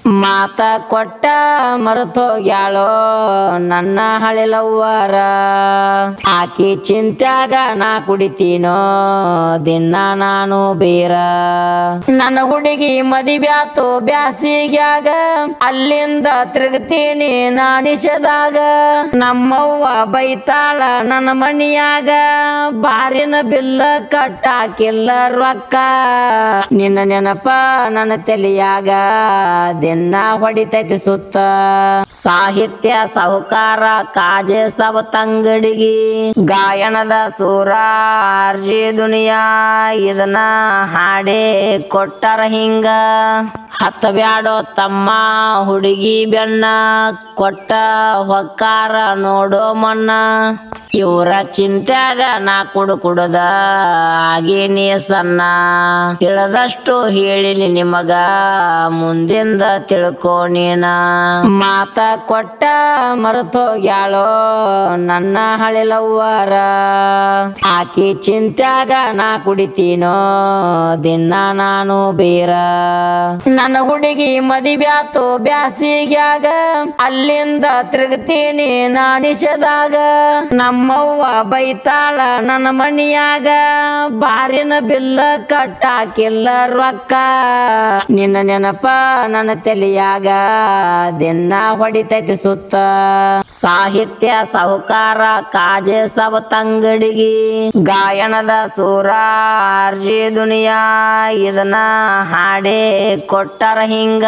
ಮಾತ ಕೊಟ್ಟ ಮರೆತೋಗ್ಯಾಳೋ ನನ್ನ ಹಳೆಲವ್ವರ. ಆಕಿ ಚಿಂತ್ಯಾಗ ನಾ ಕುಡಿತೀನೋ ದಿನ ನಾನು ಬೀರ. ನನ್ನ ಹುಡುಗಿ ಮದಿಬ್ಯಾತು ಬ್ಯಾಸಿಗ್ಯಾಗ, ಅಲ್ಲಿಂದ ತಿರುಗ್ತೀನಿ ನಾನಿಷದಾಗ. ನಮ್ಮವ್ವ ಬೈತಾಳ ನನ್ನ ಮನಿಯಾಗ, ಬಾರಿನ ಬಿಲ್ಲ ಕಟ್ಟಾಕಿಲ್ಲ ರೊಕ್ಕ. ನಿನ್ನ ನೆನಪ ನನ್ನ ತಲಿಯಾಗ ದಿನ ಹೊಡಿತೈತಿ ಸುತ್ತ. ಸಾಹಿತ್ಯ ಸಾಹುಕಾರ ಕಾಜೆ ತಂಗಡಿಗಿ, ಗಾಯನದ ಸೂರ ಆರ್ಜಿ ದುನಿಯಾ. ಇದನ್ನ ಹಾಡೇ ಕೊಟ್ಟರ ಹಿಂಗ, ಹತ್ತ ಬ್ಯಾಡೋ ತಮ್ಮ ಹುಡುಗಿ ಬೆನ್ನ, ಕೊಟ್ಟ ಹೊಕ್ಕಾರ ನೋಡೋ ಮನ್ನ. ಇವರ ಚಿಂತ್ಯಾಗ ನಾ ಕುಡುದ ಆಗೇನಿ ಸಣ್ಣ. ತಿಳಿದಷ್ಟು ಹೇಳಿನಿ ನಿಮಗ ಮುಂದಿಂದ ತಿಳ್ಕೋ ನೀನ. ಮಾತ ಕೊಟ್ಟ ಮರೆತೋಗ್ಯಾಳೋ ನನ್ನ ಹಳೆಲವ್ವರ. ಆಕಿ ಚಿಂತ್ಯಾಗ ನಾ ಕುಡಿತೀನೋ ದಿನ ನಾನು ಬೀರ. ನನ್ನ ಹುಡುಗಿ ಮದಿಬ್ಯಾತು ಬ್ಯಾಸಿಗ್ಯಾಗ, ಅಲ್ಲಿಂದ ತಿರುಗ್ತೀನಿ ನಾನಿಷದಾಗ. ನಮ್ಮವ್ವ ಬೈತಾಳ ನನ್ನ ಮನಿಯಾಗ, ಬಾರಿನ ಬಿಲ್ಲ ಕಟ್ಟಾಕಿಲ್ಲ ರೊಕ್ಕ. ನಿನ್ನ ನೆನಪ ನನ್ನ ತಲಿಯಾಗ ದಿನ ಹೊಡಿತೈತಿ ಸುತ್ತ. ಸಾಹಿತ್ಯ ಸಾಹುಕಾರ ಕಾಜೆ ತಂಗಡಿಗಿ, ಗಾಯನದ ಸೂರ ಆರ್ಜಿ ದುನಿಯಾ. ಇದನ್ನ ಹಾಡೇ ಕೊಟ್ಟರ ಹಿಂಗ,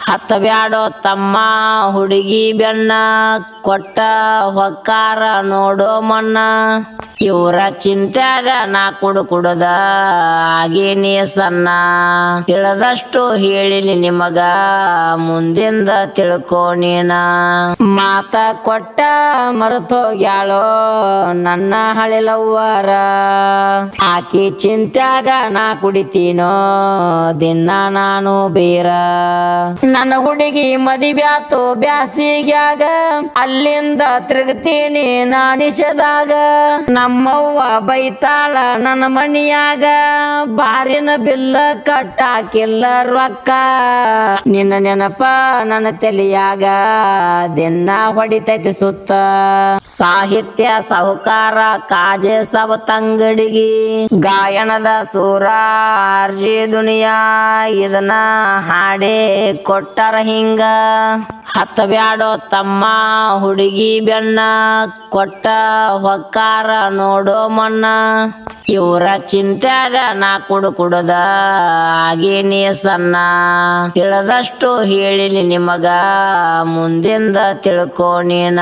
ಹತ್ತ ಬ್ಯಾಡೋ ತಮ್ಮ ಹುಡುಗಿ ಬೆನ್ನ, ಕೊಟ್ಟ ಹೊಕ್ಕಾರ ನೋಡೋ ಮನ್ನ. ಇವರ ಚಿಂತ್ಯಾಗ ನಾ ಕುಡುದ ಆಗೇನಿ ಸಣ್ಣ. ತಿಳಿದಷ್ಟು ಹೇಳಿನಿ ನಿಮಗ ಮುಂದಿಂದ ತಿಳ್ಕೋ ನೀನ. ಮಾತ ಕೊಟ್ಟ ಮರೆತೋಗ್ಯಾಳೋ ನನ್ನ ಹಳೆಲವ್ವರ. ಆಕಿ ಚಿಂತ್ಯಾಗ ನಾ ಕುಡಿತೀನೋ ದಿನ ನಾನು ಬೀರ. ನನ್ನ ಹುಡುಗಿ ಮದಿಬ್ಯಾತು ಬ್ಯಾಸಿಗ್ಯಾಗ, ಅಲ್ಲಿಂದ ತಿರುಗ್ತೀನಿ ನಾನಿಷದಾಗ. ನಮ್ಮವ್ವ ಬೈತಾಳ ನನ್ನ ಮನಿಯಾಗ, ಬಾರಿನ ಬಿಲ್ಲ ಕಟ್ಟಾಕಿಲ್ಲ ರೊಕ್ಕ. ನಿನ್ನ ನೆನಪ ನನ್ನ ತಲಿಯಾಗ ದಿನ ಹೊಡಿತೈತಿ ಸುತ್ತ. ಸಾಹಿತ್ಯ ಸಾಹುಕಾರ ಕಾಜೆ ತಂಗಡಿಗಿ, ಗಾಯನದ ಸೂರ ಆರ್ಜಿ ದುನಿಯಾ. ಇದನ್ನ ಹಾಡೇ ಕೊಟ್ಟರ ಹಿಂಗ, ಹತ್ತ ಬ್ಯಾಡೋ ತಮ್ಮ ಹುಡುಗಿ ಬೆನ್ನ, ಕೊಟ್ಟ ಹೊಕ್ಕಾರ ನೋಡೋ ಮನ್ನ. ಇವರ ಚಿಂತ್ಯಾಗ ನಾ ಕುಡುದ ಆಗೇನಿ ಸಣ್ಣ. ತಿಳಿದಷ್ಟು ಹೇಳಿನಿ ನಿಮಗ ಮುಂದಿಂದ ತಿಳ್ಕೋ ನೀನ.